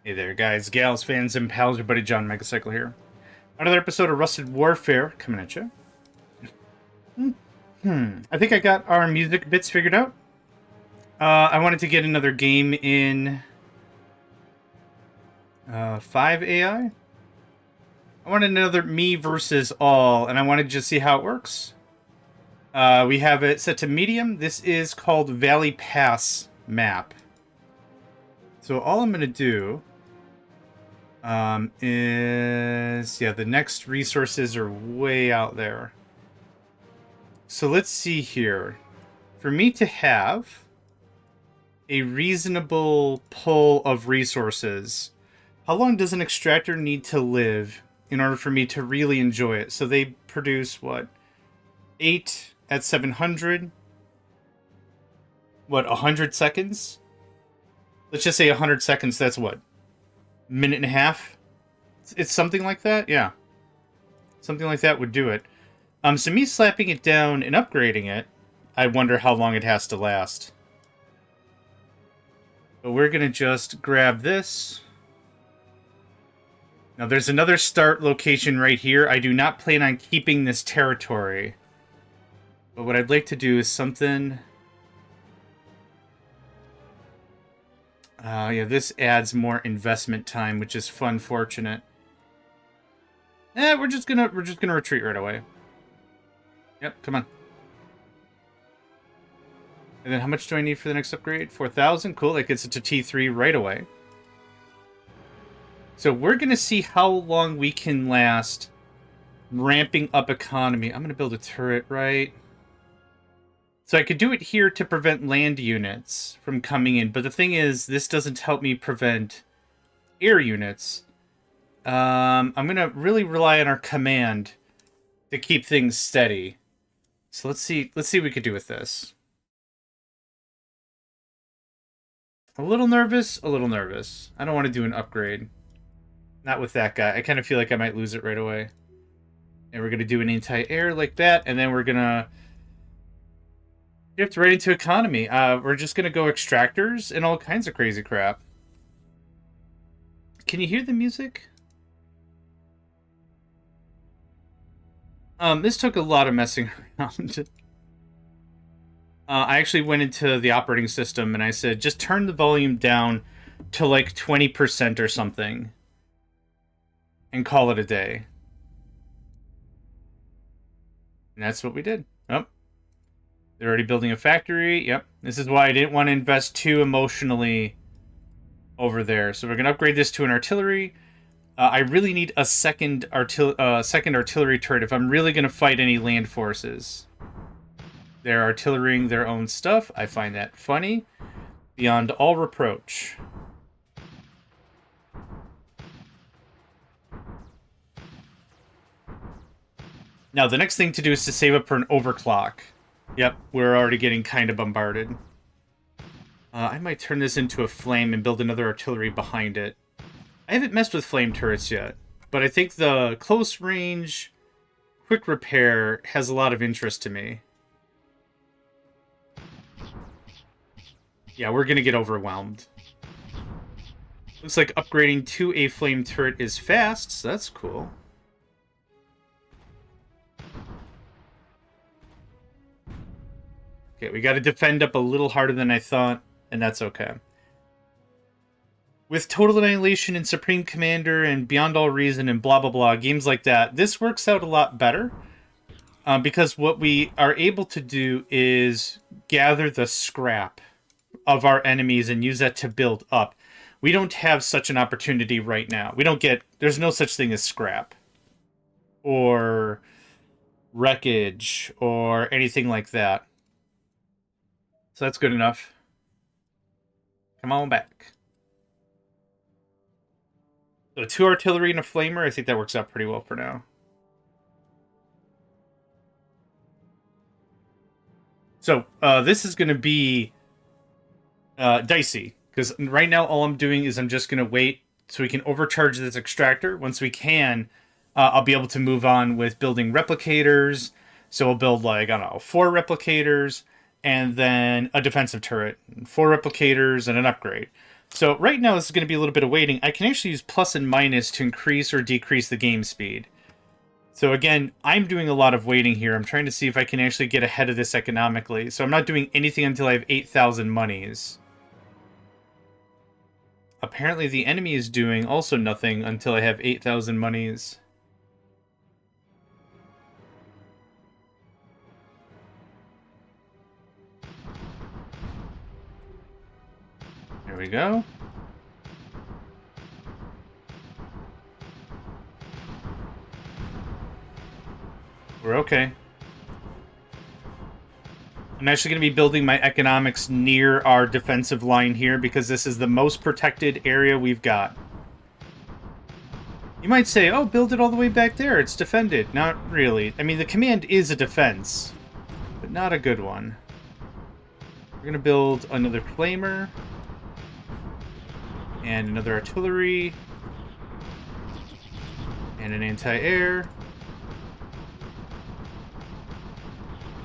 Hey there, guys, gals, fans, and pals. Your buddy JohnMegacycle here. Another episode of Rusted Warfare coming at you. I think I got our music bits figured out. I wanted to get another game in 5 AI. I wanted another me versus all, and I wanted to just see how it works. We have it set to medium. This is called Valley Pass map. So all I'm going to do the next resources are way out there. So let's see here. For me to have a reasonable pull of resources, how long does an extractor need to live in order for me to really enjoy it? So they produce what? 8 at 700? What, 100 seconds? Let's just say 100 seconds, that's what? Minute and a half? It's something like that? Yeah. Something like that would do it. So me slapping it down and upgrading it, I wonder how long it has to last. But we're going to just grab this. Now there's another start location right here. I do not plan on keeping this territory. But what I'd like to do is something... this adds more investment time, which is fun, fortunate. We're just gonna retreat right away. Yep, come on. And then how much do I need for the next upgrade? 4,000. Cool, that gets it to T3 right away. So we're gonna see how long we can last ramping up economy. I'm gonna build a turret, right? So I could do it here to prevent land units from coming in, but the thing is, this doesn't help me prevent air units. I'm gonna really rely on our command to keep things steady. So let's see what we could do with this. A little nervous, a little nervous. I don't want to do an upgrade. Not with that guy. I kind of feel like I might lose it right away. And we're gonna do an anti-air like that, and then we're gonna shift right into economy. We're just gonna go extractors and all kinds of crazy crap. Can you hear the music? This took a lot of messing around. I actually went into the operating system and I said, just turn the volume down to like 20% or something. And call it a day. And that's what we did. Oh. They're already building a factory. Yep. This is why I didn't want to invest too emotionally over there. So we're going to upgrade this to an artillery. I really need a second artillery turret if I'm really going to fight any land forces. They're artillerying their own stuff. I find that funny. Beyond all reproach. Now, the next thing to do is to save up for an overclock. Yep, we're already getting kind of bombarded. I might turn this into a flame and build another artillery behind it. I haven't messed with flame turrets yet, but I think the close range, quick repair has a lot of interest to me. Yeah, we're going to get overwhelmed. Looks like upgrading to a flame turret is fast, so that's cool. Okay, we got to defend up a little harder than I thought, and that's okay. With Total Annihilation and Supreme Commander and Beyond All Reason and blah blah blah, games like that, this works out a lot better. Because what we are able to do is gather the scrap of our enemies and use that to build up. We don't have such an opportunity right now. There's no such thing as scrap. Or wreckage, or anything like that. So that's good enough. Come on back. So 2 artillery and a flamer, I think that works out pretty well for now. So this is going to be dicey, because right now all I'm doing is I'm just going to wait so we can overcharge this extractor. Once we can, I'll be able to move on with building replicators. So we'll build, like, I don't know, 4 replicators, and then a defensive turret, 4 replicators, and an upgrade. So right now this is going to be a little bit of waiting. I can actually use plus and minus to increase or decrease the game speed. So again, I'm doing a lot of waiting here. I'm trying to see if I can actually get ahead of this economically. So I'm not doing anything until I have 8,000 monies. Apparently the enemy is doing also nothing until I have 8,000 monies. There we go. We're okay. I'm actually going to be building my economics near our defensive line here because this is the most protected area we've got. You might say, oh, build it all the way back there. It's defended. Not really. I mean, the command is a defense, but not a good one. We're going to build another flamer and another artillery and an anti-air.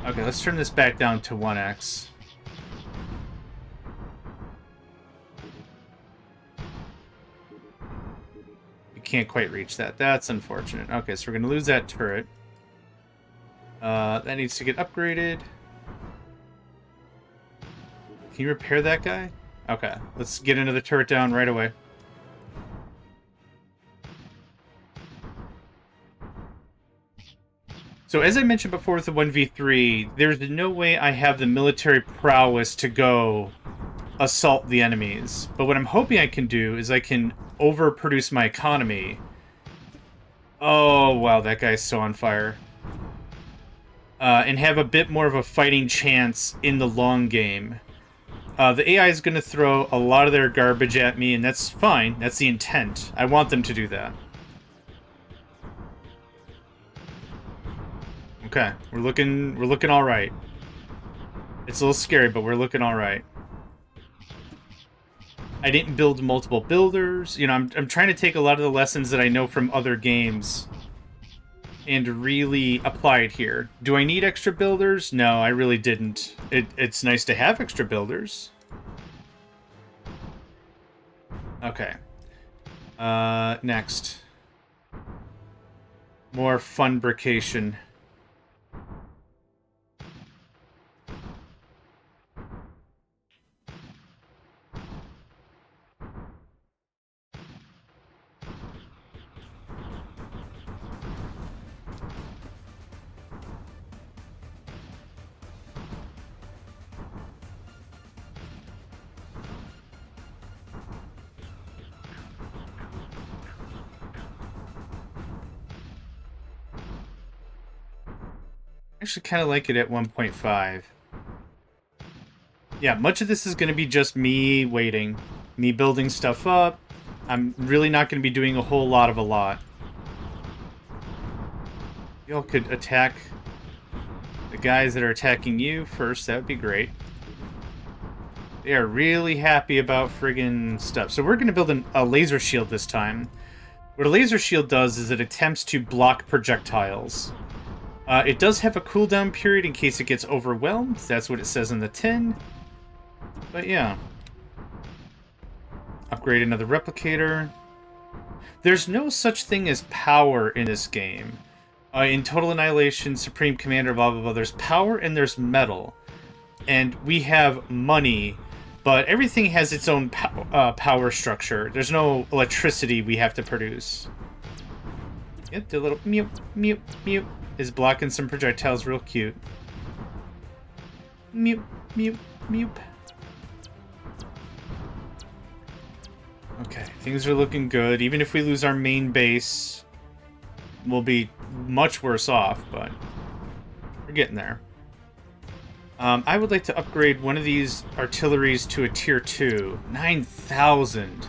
Okay, let's turn this back down to 1x. You can't quite reach that. That's unfortunate. Okay, so we're going to lose that turret. That needs to get upgraded. Can you repair that guy? Okay, let's get another turret down right away. So as I mentioned before with the 1v3, there's no way I have the military prowess to go assault the enemies. But what I'm hoping I can do is I can overproduce my economy. Oh, wow, that guy's so on fire. And have a bit more of a fighting chance in the long game. The AI is going to throw a lot of their garbage at me, and that's fine. That's the intent. I want them to do that. Okay, we're looking all right. It's a little scary, but we're looking all right. I didn't build multiple builders. You know, I'm trying to take a lot of the lessons that I know from other games and really apply it here. Do I need extra builders? No, I really didn't. It's nice to have extra builders. Okay. Next. More funbrication. I actually kind of like it at 1.5. Yeah, much of this is going to be just me waiting. Me building stuff up. I'm really not going to be doing a whole lot of a lot. Y'all could attack the guys that are attacking you first. That would be great. They are really happy about friggin' stuff. So we're going to build a laser shield this time. What a laser shield does is it attempts to block projectiles. It does have a cooldown period in case it gets overwhelmed. That's what it says in the tin. But yeah. Upgrade another replicator. There's no such thing as power in this game. In Total Annihilation, Supreme Commander, blah, blah, blah, there's power and there's metal. And we have money, but everything has its own power structure. There's no electricity we have to produce. Yep, the little mew, mew, mew is blocking some projectiles real cute. Mew, mew, mew. Okay, things are looking good. Even if we lose our main base, we'll be much worse off, but we're getting there. I would like to upgrade one of these artilleries to a tier 2. 9,000.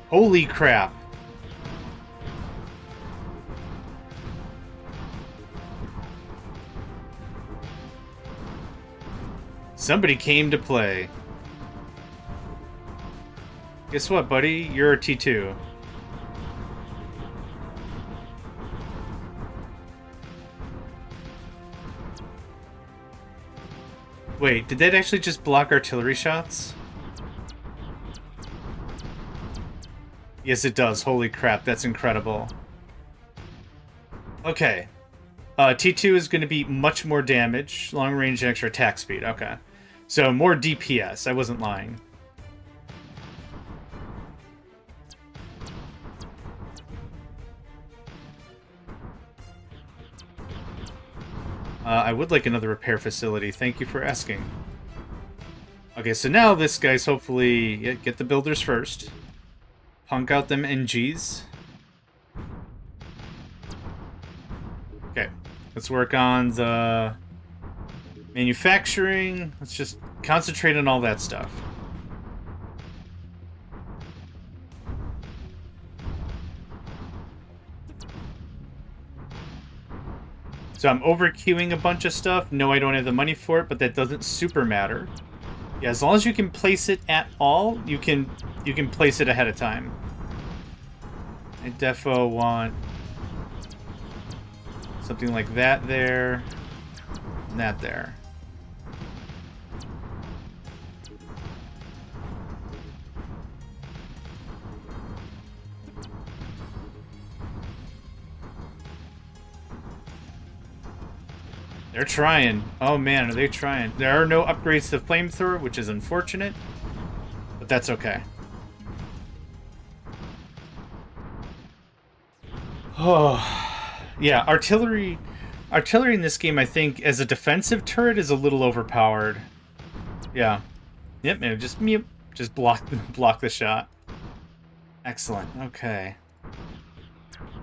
Holy crap. Somebody came to play. Guess what, buddy? You're a T2. Wait, did that actually just block artillery shots? Yes, it does. Holy crap, that's incredible. Okay. T2 is going to be much more damage, long range, extra attack speed. Okay. So more DPS. I wasn't lying. I would like another repair facility. Thank you for asking. Okay, so now this guy's hopefully... get the builders first. Punk out them NGs. Okay, let's work on the manufacturing. Let's just concentrate on all that stuff. So I'm over-queuing a bunch of stuff. No, I don't have the money for it, but that doesn't super matter. Yeah, as long as you can place it at all, you can place it ahead of time. I defo want something like that there, and that there. They're trying. Oh man, are they trying? There are no upgrades to flamethrower, which is unfortunate, but that's okay. Oh, yeah, artillery in this game, I think, as a defensive turret is a little overpowered. Yeah. Yep, man, just block the shot. Excellent. Okay.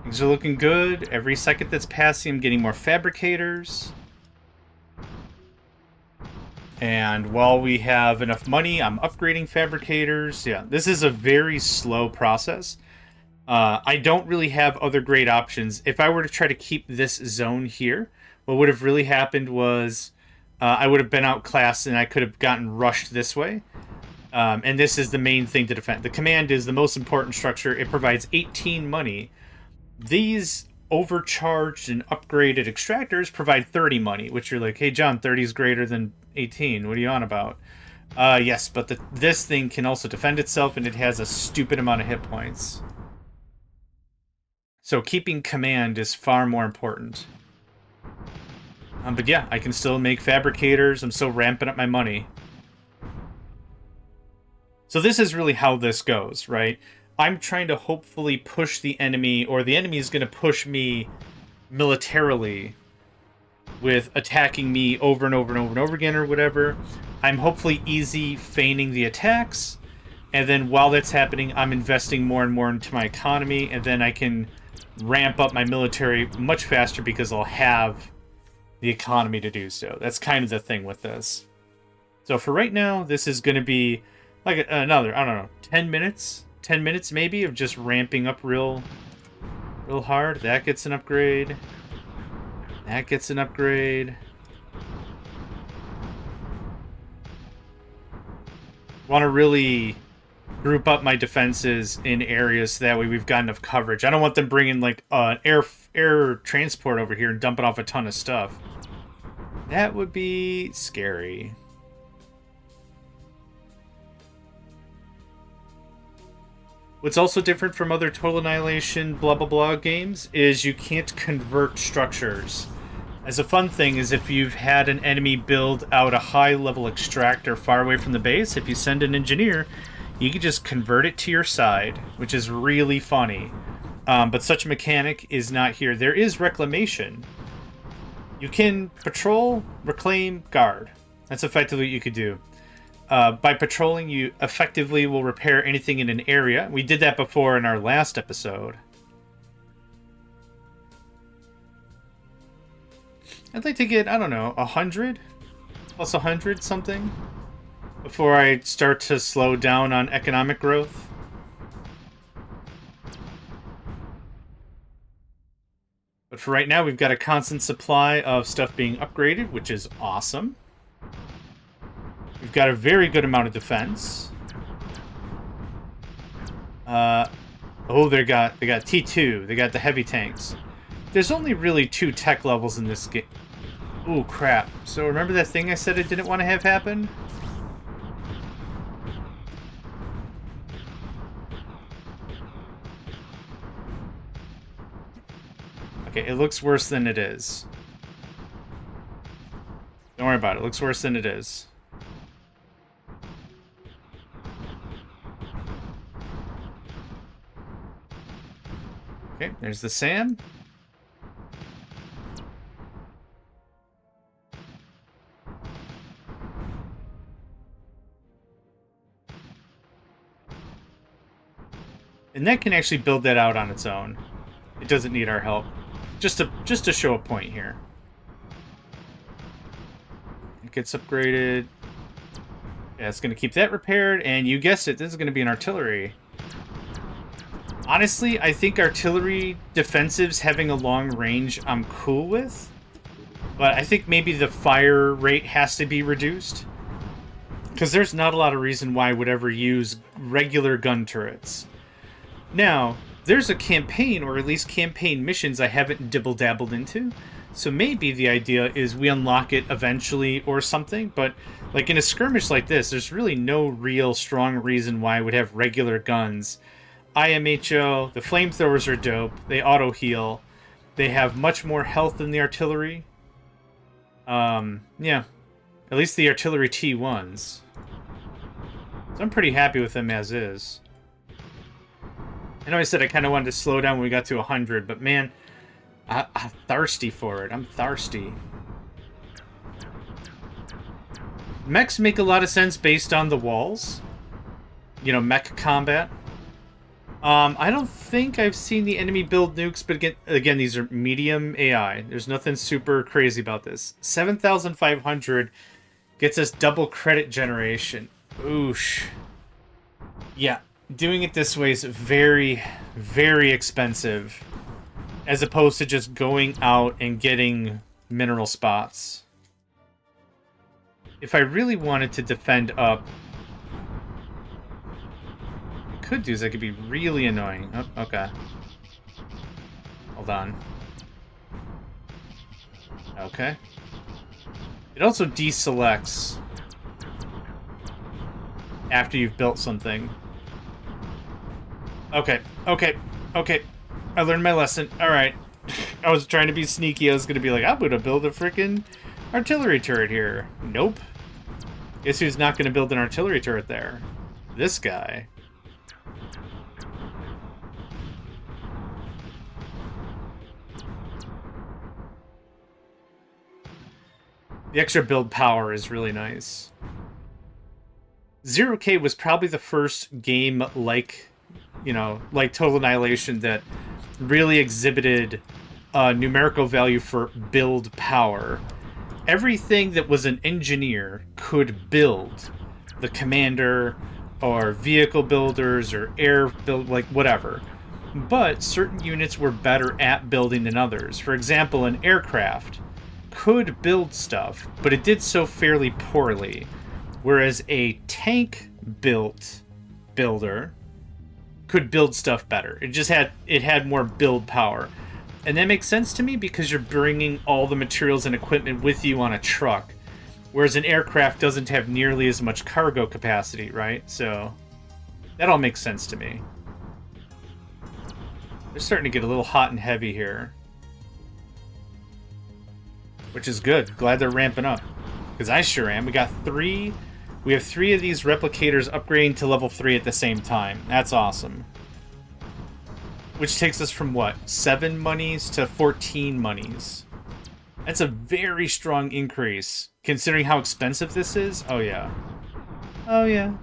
Things are looking good. Every second that's passing, I'm getting more fabricators. And while we have enough money, I'm upgrading fabricators. Yeah, this is a very slow process. I don't really have other great options. If I were to try to keep this zone here, what would have really happened was I would have been outclassed and I could have gotten rushed this way. And this is the main thing to defend. The command is the most important structure. It provides 18 money. These overcharged and upgraded extractors provide 30 money, which you're like, hey, John, 30 is greater than 18. What are you on about? Yes, but this thing can also defend itself, and it has a stupid amount of hit points. So keeping command is far more important. But yeah, I can still make fabricators. I'm still ramping up my money. So this is really how this goes, right? I'm trying to hopefully push the enemy, or the enemy is going to push me militarily with attacking me over and over and over and over again or whatever. I'm hopefully easy feigning the attacks, and then while that's happening, I'm investing more and more into my economy, and then I can ramp up my military much faster because I'll have the economy to do so. That's kind of the thing with this. So for right now, this is going to be like another, I don't know, 10 minutes? 10 minutes maybe of just ramping up real hard. That gets an upgrade. That gets an upgrade. Want to really group up my defenses in areas so that way we've got enough coverage. I don't want them bringing like an air transport over here and dumping off a ton of stuff. That would be scary. What's also different from other Total Annihilation blah blah blah games is you can't convert structures. As a fun thing is if you've had an enemy build out a high level extractor far away from the base, if you send an engineer, you can just convert it to your side, which is really funny. But such a mechanic is not here. There is reclamation. You can patrol, reclaim, guard. That's effectively what you could do. By patrolling, you effectively will repair anything in an area. We did that before in our last episode. I'd like to get, I don't know, 100? Plus 100 something? Before I start to slow down on economic growth. But for right now, we've got a constant supply of stuff being upgraded, which is awesome. We've got a very good amount of defense. Oh, they got T2. They got the heavy tanks. There's only really 2 tech levels in this game. Ooh, crap. So remember that thing I said I didn't want to have happen? Okay, it looks worse than it is. Don't worry about it. It looks worse than it is. Okay, there's the Sam. And that can actually build that out on its own. It doesn't need our help. Just to show a point here. It gets upgraded. Yeah, it's going to keep that repaired, and you guessed it, this is going to be an artillery. Honestly, I think artillery defensives having a long range I'm cool with. But I think maybe the fire rate has to be reduced. Because there's not a lot of reason why I would ever use regular gun turrets. Now, there's a campaign, or at least campaign missions I haven't dibble-dabbled into. So maybe the idea is we unlock it eventually or something. But like in a skirmish like this, there's really no real strong reason why I would have regular guns. IMHO, the flamethrowers are dope. They auto-heal. They have much more health than the artillery. Yeah. At least the artillery T1s. So I'm pretty happy with them as is. I know I said I kind of wanted to slow down when we got to 100, but man, I'm thirsty for it. I'm thirsty. Mechs make a lot of sense based on the walls. You know, mech combat. I don't think I've seen the enemy build nukes, but again, these are medium AI. There's nothing super crazy about this. 7,500 gets us double credit generation. Oosh. Yeah, doing it this way is very, very expensive, as opposed to just going out and getting mineral spots. If I really wanted to defend up, could do is that could be really annoying. Oh, okay. Hold on. Okay. It also deselects after you've built something. Okay, okay, okay. I learned my lesson. Alright. I was trying to be sneaky. I was going to be like, I'm going to build a freaking artillery turret here. Nope. Guess who's not going to build an artillery turret there? This guy. The extra build power is really nice. 0K was probably the first game like, you know, like Total Annihilation that really exhibited numerical value for build power. Everything that was an engineer could build. The commander, or vehicle builders, or air build, like whatever. But certain units were better at building than others. For example, an aircraft could build stuff, but it did so fairly poorly. Whereas a tank-built builder could build stuff better. It had more build power. And that makes sense to me because you're bringing all the materials and equipment with you on a truck. Whereas an aircraft doesn't have nearly as much cargo capacity, right? So that all makes sense to me. They're starting to get a little hot and heavy here. Which is good. Glad they're ramping up. Because I sure am. We have 3 of these replicators upgrading to level 3 at the same time. That's awesome. Which takes us from, what, 7 monies to 14 monies. That's a very strong increase, considering how expensive this is. Oh, yeah. Oh, yeah.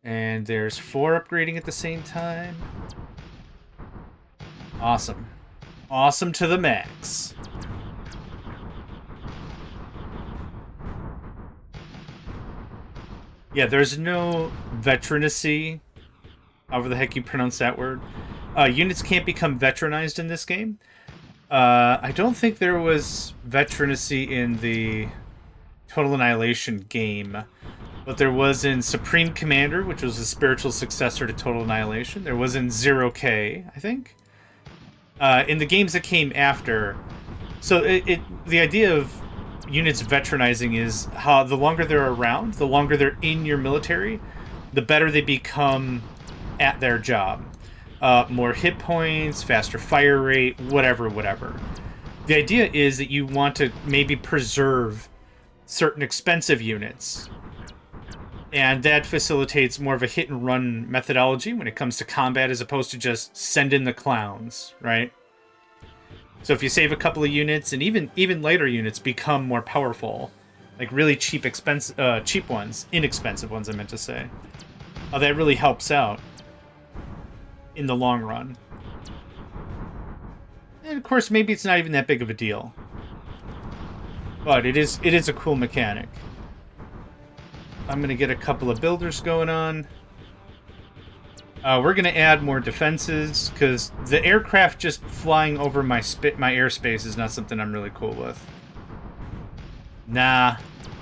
And there's 4 upgrading at the same time. Awesome. Awesome to the max. Yeah, there's no veteranacy, however the heck you pronounce that word. Units can't become veteranized in this game. I don't think there was veteranacy in the Total Annihilation game, but there was in Supreme Commander, which was a spiritual successor to Total Annihilation. There was in 0K, I think. In the games that came after, So the idea of units veteranizing is how the longer they're around, the longer they're in your military, the better they become at their job. More hit points, faster fire rate, whatever. The idea is that you want to maybe preserve certain expensive units, and that facilitates more of a hit and run methodology when it comes to combat, as opposed to just send in the clowns, right? So if you save a couple of units, and even later units become more powerful, like really cheap ones, inexpensive ones, I meant to say. That really helps out in the long run. And of course, maybe it's not even that big of a deal, but it is a cool mechanic. I'm gonna get a couple of builders going on. We're gonna add more defenses, because the aircraft just flying over my airspace is not something I'm really cool with. Nah,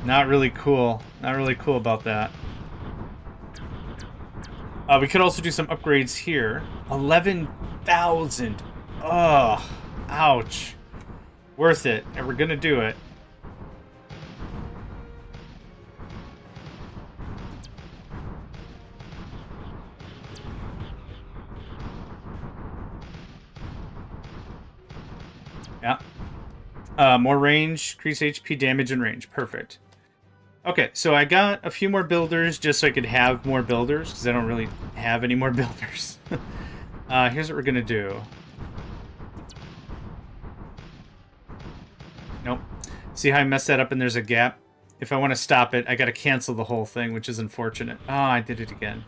not really cool. Not really cool about that. We could also do some upgrades here. 11,000. Ugh, ouch. Worth it, and we're gonna do it. Yeah. More range, increase HP, damage, and range. Perfect. Okay, so I got a few more builders just so I could have more builders, because I don't really have any more builders. Here's what we're going to do. Nope. See how I messed that up and there's a gap? If I want to stop it, I got to cancel the whole thing, which is unfortunate. Oh, I did it again.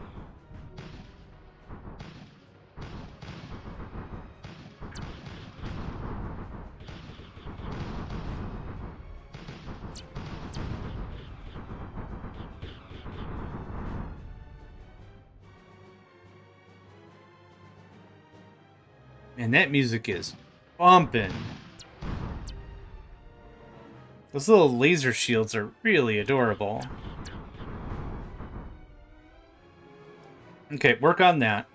Man, that music is bumping. Those little laser shields are really adorable. Okay, work on that.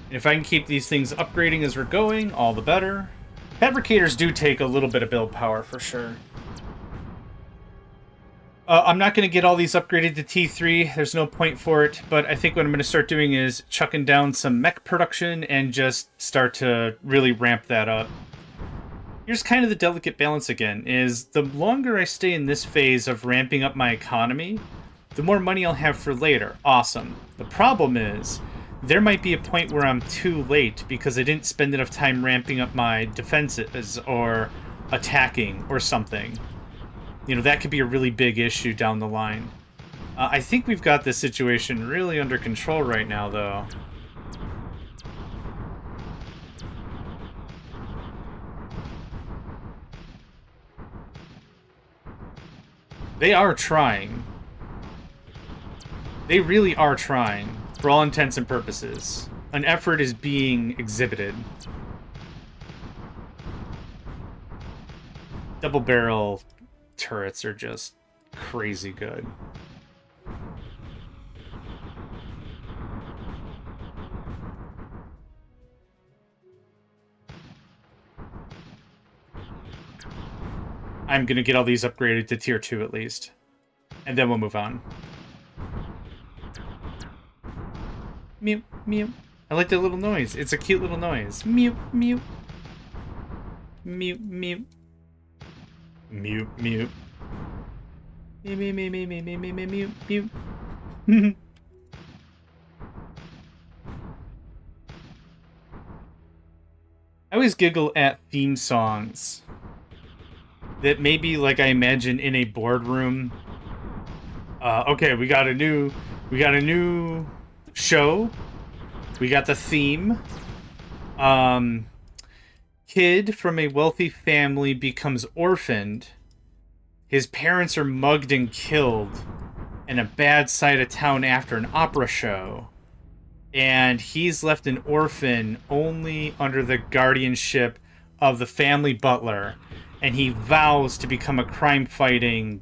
And if I can keep these things upgrading as we're going, all the better. Fabricators do take a little bit of build power, for sure. I'm not going to get all these upgraded to T3. There's no point for it. But I think what I'm going to start doing is chucking down some mech production and just start to really ramp that up. Here's kind of the delicate balance again, is the longer I stay in this phase of ramping up my economy, the more money I'll have for later. Awesome. The problem is, there might be a point where I'm too late because I didn't spend enough time ramping up my defenses or attacking or something. You know, that could be a really big issue down the line. I think we've got this situation really under control right now, though. They are trying. They really are trying, for all intents and purposes. An effort is being exhibited. Double barrel turrets are just crazy good. I'm gonna get all these upgraded to tier 2 at least. And then we'll move on. Mew, mew. I like that little noise. It's a cute little noise. Mew, mew. Mew, mew. Mew, mew. Mew, mew, mew, mew, mew, mew, mew, mew, mew. I always giggle at theme songs that maybe, like, I imagine in a boardroom. Okay, we got a new show. We got the theme. Kid from a wealthy family becomes orphaned. His parents are mugged and killed in a bad side of town after an opera show. And he's left an orphan only under the guardianship of the family butler. And he vows to become a crime-fighting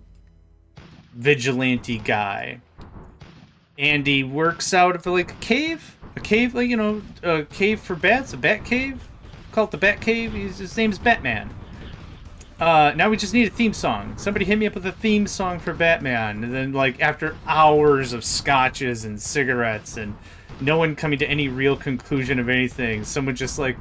vigilante guy. And he works out of, like, a cave? A cave, like, you know, a cave for bats, a bat cave? Call it the Bat Cave. His name's Batman. Now we just need a theme song. Somebody hit me up with a theme song for Batman. And then, like, after hours of scotches and cigarettes and no one coming to any real conclusion of anything, someone just like,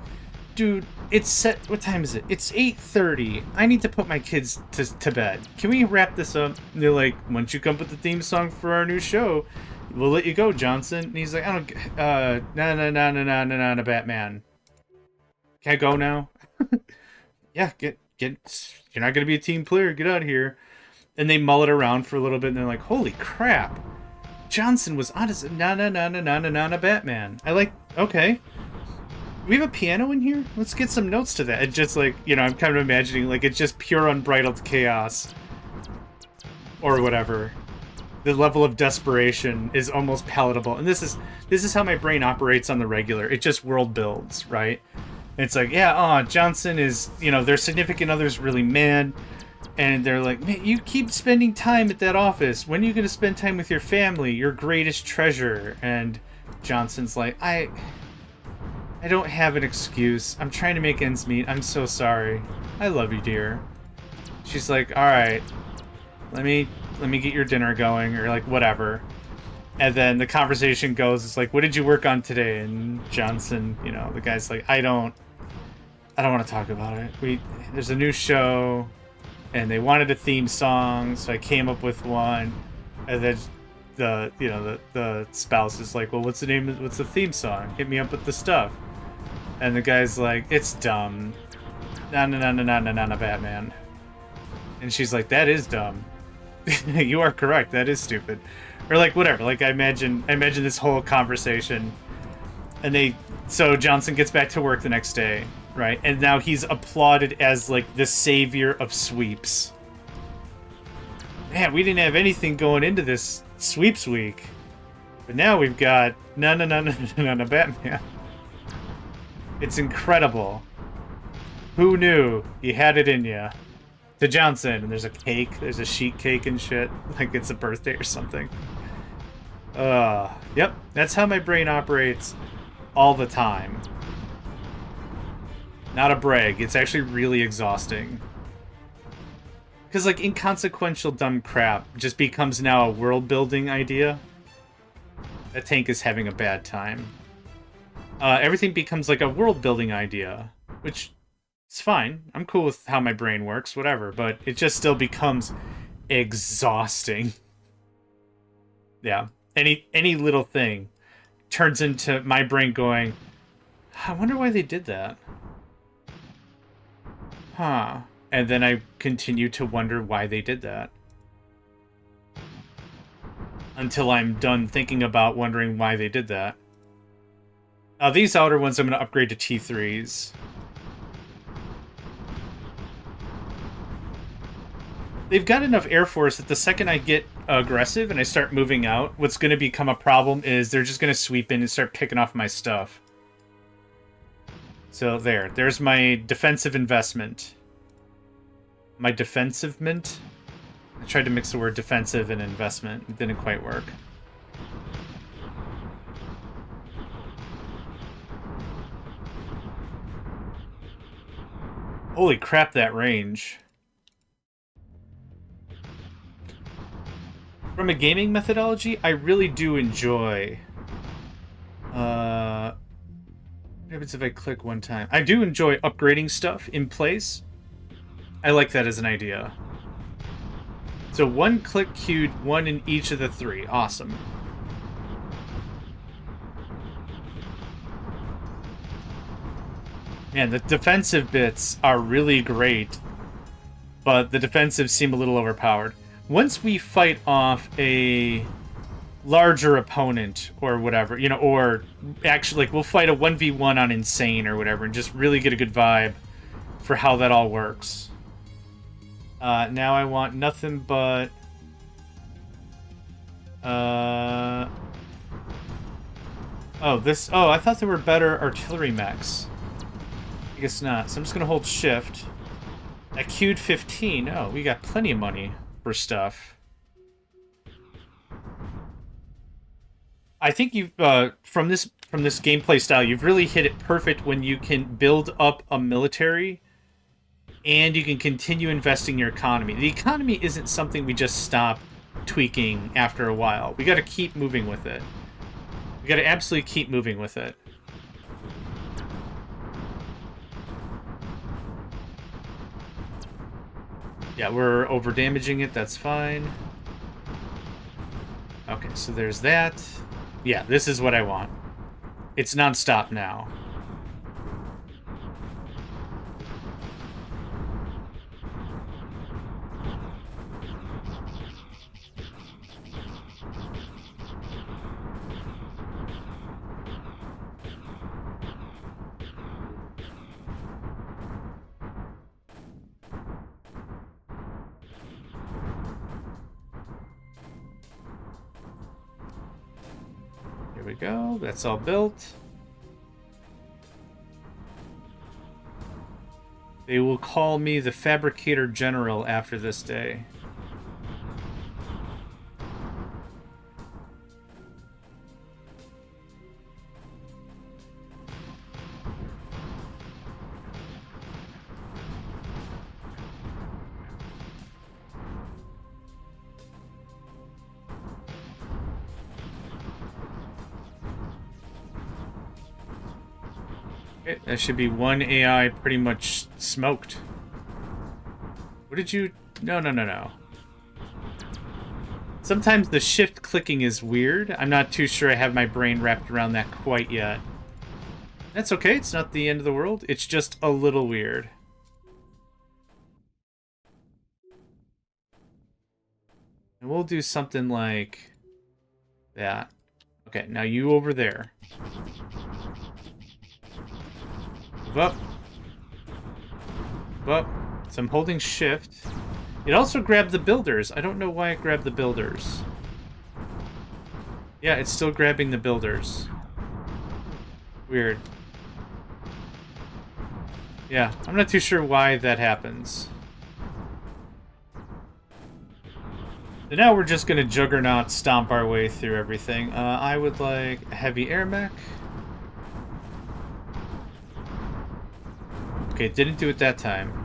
dude, it's set. What time is it? It's 8:30. I need to put my kids to bed. Can we wrap this up? And they're like, once you come up with the theme song for our new show, we'll let you go, Johnson. And he's like, I don't, no, Batman. Can I go now? Yeah, get. You're not gonna be a team player. Get out of here. And they mull it around for a little bit, and they're like, holy crap. Johnson was honest. Na Batman. I like, okay. We have a piano in here? Let's get some notes to that. And just like, you know, I'm kind of imagining like it's just pure unbridled chaos. Or whatever. The level of desperation is almost palatable. And this is how my brain operates on the regular. It just world builds, right? It's like, yeah, Johnson is, you know, their significant other's really mad. And they're like, man, you keep spending time at that office. When are you going to spend time with your family, your greatest treasure? And Johnson's like, I don't have an excuse. I'm trying to make ends meet. I'm so sorry. I love you, dear. She's like, all right, let me get your dinner going, or like whatever. And then the conversation goes, it's like, what did you work on today? And Johnson, you know, the guy's like, I don't want to talk about it. There's a new show, and they wanted a theme song, so I came up with one. And then the spouse is like, well, what's the theme song? Hit me up with the stuff. And the guy's like, it's dumb. No, Batman. And she's like, that is dumb. You are correct. That is stupid. Or like whatever. Like I imagine this whole conversation. And so Johnson gets back to work the next day, right? And now he's applauded as like the savior of sweeps. Man, we didn't have anything going into this sweeps week. But now we've got no Batman. It's incredible. Who knew you had it in ya? To Johnson, and there's a cake, there's a sheet cake and shit, like it's a birthday or something. Yep, that's how my brain operates all the time. Not a brag, it's actually really exhausting. Because, like, inconsequential dumb crap just becomes now a world-building idea. That tank is having a bad time. Everything becomes like a world-building idea, which... it's fine. I'm cool with how my brain works, whatever, but it just still becomes exhausting. Yeah. Any little thing turns into my brain going, I wonder why they did that. Huh. And then I continue to wonder why they did that. Until I'm done thinking about wondering why they did that. These outer ones I'm going to upgrade to T3s. They've got enough Air Force that the second I get aggressive and I start moving out, what's going to become a problem is they're just going to sweep in and start picking off my stuff. So there's my defensive investment. My defensive mint? I tried to mix the word defensive and investment. It didn't quite work. Holy crap, that range. From a gaming methodology, I really do enjoy... what happens if I click one time? I do enjoy upgrading stuff in place. I like that as an idea. So one click queued, one in each of the three. Awesome. Man, the defensive bits are really great, but the defensives seem a little overpowered. Once we fight off a larger opponent or whatever, you know, or actually, like, we'll fight a 1v1 on Insane or whatever and just really get a good vibe for how that all works. Now I want nothing but... Oh, I thought there were better artillery mechs. I guess not. So I'm just going to hold shift. I queued 15. Oh, we got plenty of money for stuff. I think you've from this gameplay style, you've really hit it perfect when you can build up a military and you can continue investing in your economy. The economy isn't something we just stop tweaking after a while. We got to keep moving with it. We got to absolutely keep moving with it. Yeah, we're over damaging it. That's fine. Okay, so there's that. Yeah, this is what I want. It's non-stop now. Here we go. That's all built. They will call me the Fabricator General after this day. Okay, that should be one AI pretty much smoked. What did you... No, no, no, no. Sometimes the shift clicking is weird. I'm not too sure I have my brain wrapped around that quite yet. That's okay, it's not the end of the world. It's just a little weird. And we'll do something like that. Okay, now you over there. Move up. Move up. So I'm holding shift. It also grabbed the builders. I don't know why it grabbed the builders. Yeah, it's still grabbing the builders. Weird. Yeah, I'm not too sure why that happens. So now we're just gonna juggernaut stomp our way through everything. I would like a heavy air mech. Okay, didn't do it that time.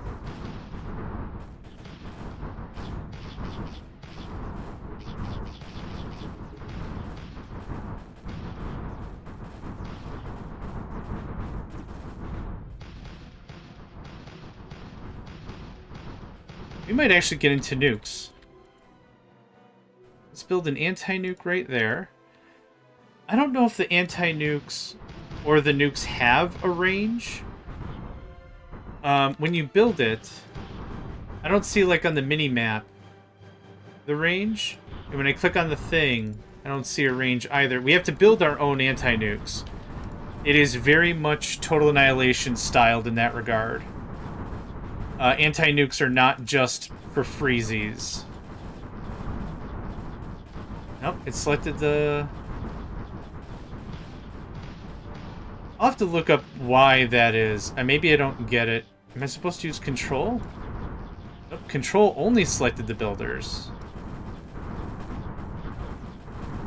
We might actually get into nukes. Let's build an anti-nuke right there. I don't know if the anti-nukes or the nukes have a range. When you build it, I don't see, like, on the mini-map the range. And when I click on the thing, I don't see a range either. We have to build our own anti-nukes. It is very much Total Annihilation styled in that regard. Anti-nukes are not just for freezies. Nope, it selected the... I'll have to look up why that is. Maybe I don't get it. Am I supposed to use control? Nope, control only selected the builders.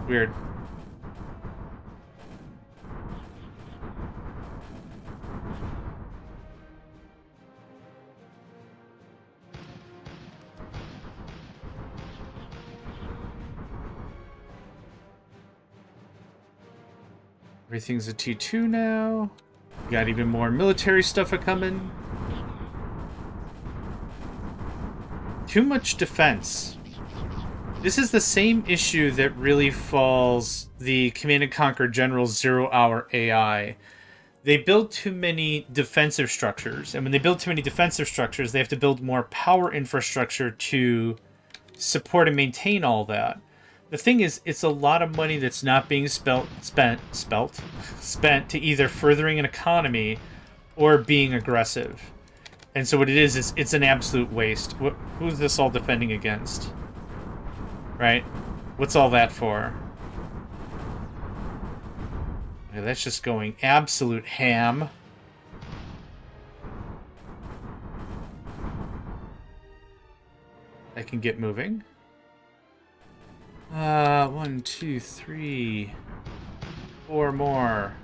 Weird. Everything's a T2 now. We got even more military stuff a-coming. Too much defense. This is the same issue that really falls the Command & Conquer General's 0-hour AI. They build too many defensive structures, and when they build too many defensive structures, they have to build more power infrastructure to support and maintain all that. The thing is, it's a lot of money that's not being spent to either furthering an economy or being aggressive. And so what it is it's an absolute waste. Who's this all defending against? Right? What's all that for? Okay, that's just going absolute ham. I can get moving. 1, 2, 3. 4 more.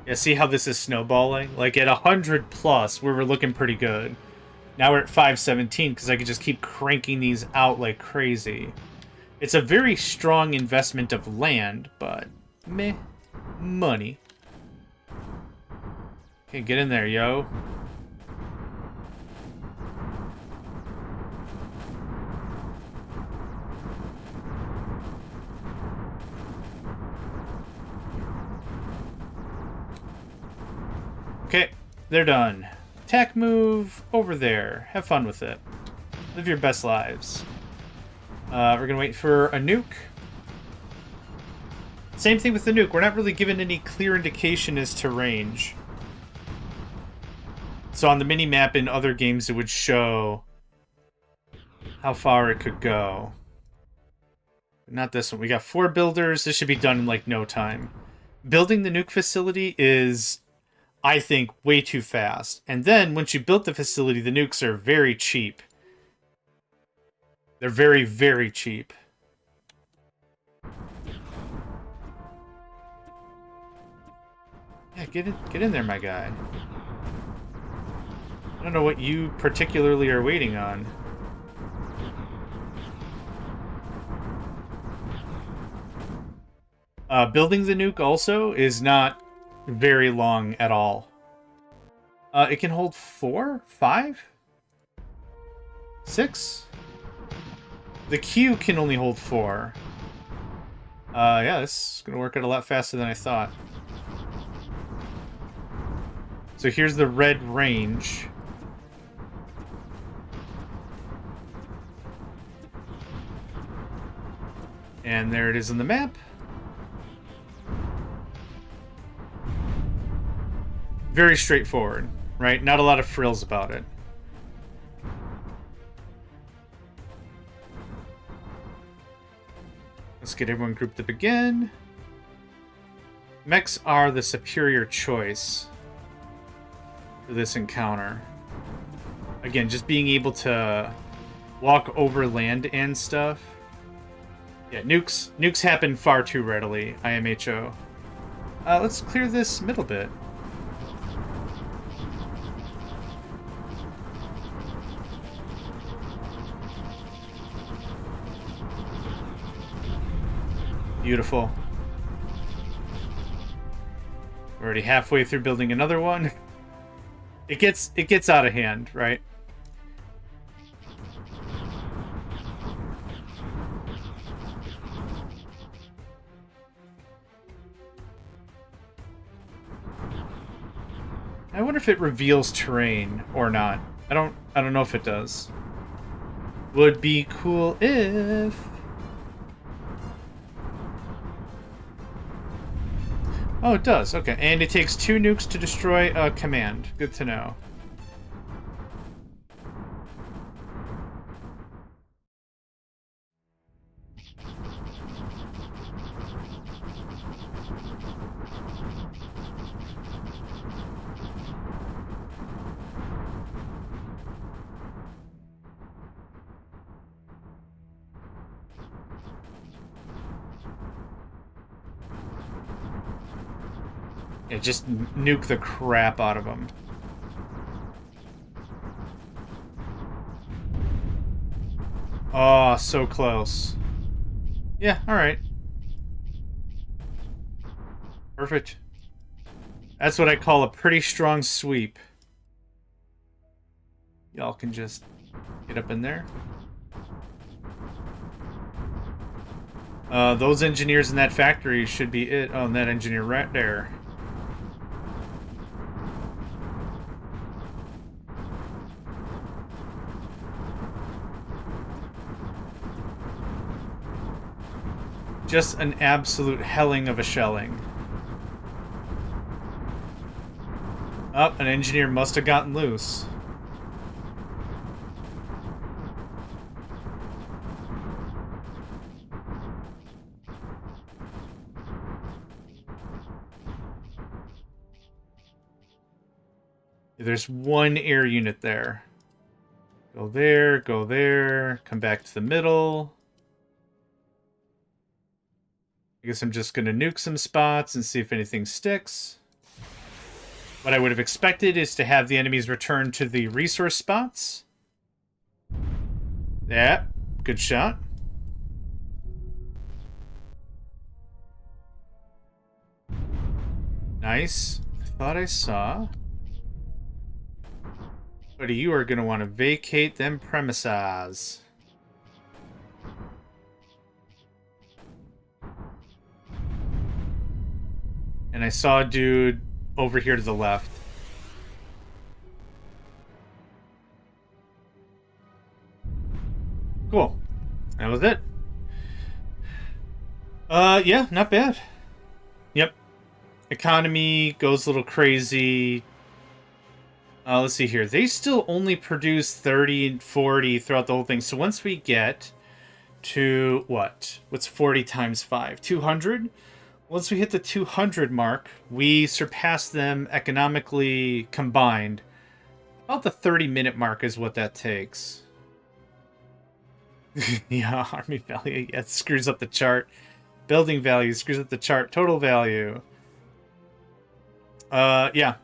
Yeah, see how this is snowballing? Like at 100 plus, we were looking pretty good. Now we're at 517 because I could just keep cranking these out like crazy. It's a very strong investment of land, but meh, money. Okay, get in there, yo. Okay, they're done. Attack move over there. Have fun with it. Live your best lives. We're gonna wait for a nuke. Same thing with the nuke. We're not really given any clear indication as to range. So on the mini-map in other games, it would show how far it could go. Not this one. We got 4 builders. This should be done in, like, no time. Building the nuke facility is, I think, way too fast. And then, once you build the facility, the nukes are very cheap. They're very, very cheap. Yeah, get in there, my guy. I don't know what you particularly are waiting on. Building the nuke also is not very long at all. It can hold 4? 5? 6? The Q can only hold 4. Yeah, this is going to work out a lot faster than I thought. So here's the red range. And there it is in the map. Very straightforward, right? Not a lot of frills about it. Let's get everyone grouped up again. Mechs are the superior choice for this encounter. Again, just being able to walk over land and stuff. Yeah, nukes happen far too readily, IMHO. Let's clear this middle bit. Beautiful. We're already halfway through building another one. It gets out of hand, right? I wonder if it reveals terrain or not. I don't know if it does. Would be cool if. Oh, it does. Okay, and it takes 2 nukes to destroy a command. Good to know. Yeah, just nuke the crap out of them. Oh, so close. Yeah, alright. Perfect. That's what I call a pretty strong sweep. Y'all can just get up in there. Those engineers in that factory should be it. Oh, and that engineer right there. Just an absolute helling of a shelling. Oh, an engineer must have gotten loose. There's one air unit there. Go there, come back to the middle. I guess I'm just going to nuke some spots and see if anything sticks. What I would have expected is to have the enemies return to the resource spots. Yeah, good shot. Nice. I thought I saw. Buddy, you are going to want to vacate them premises. And I saw a dude over here to the left. Cool. That was it. Yeah, not bad. Yep. Economy goes a little crazy. Let's see here. They still only produce 30 and 40 throughout the whole thing. So once we get to what? What's 40 times 5? 200? Once we hit the 200 mark, we surpass them economically combined. About the 30-minute mark is what that takes. Yeah, army value. Yeah, it screws up the chart. Building value screws up the chart. Total value. Yeah.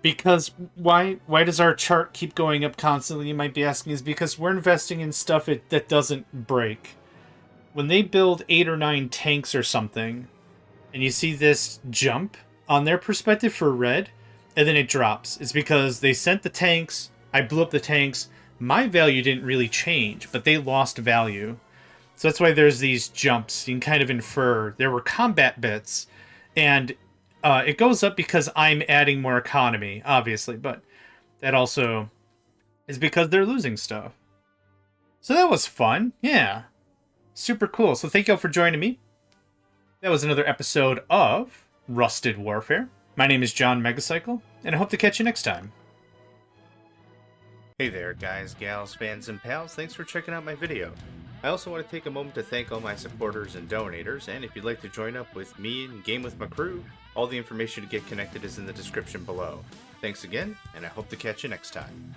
Because why does our chart keep going up constantly, you might be asking, is because we're investing in stuff that doesn't break. When they build 8 or 9 tanks or something, and you see this jump on their perspective for red, and then it drops. It's because they sent the tanks, I blew up the tanks, my value didn't really change, but they lost value. So that's why there's these jumps. You can kind of infer there were combat bits, and it goes up because I'm adding more economy, obviously, but that also is because they're losing stuff. So that was fun. Yeah. Super cool. So thank you all for joining me. That was another episode of Rusted Warfare. My name is JohnMegacycle, and I hope to catch you next time. Hey there, guys, gals, fans, and pals. Thanks for checking out my video. I also want to take a moment to thank all my supporters and donators, and if you'd like to join up with me and game with my crew, all the information to get connected is in the description below. Thanks again, and I hope to catch you next time.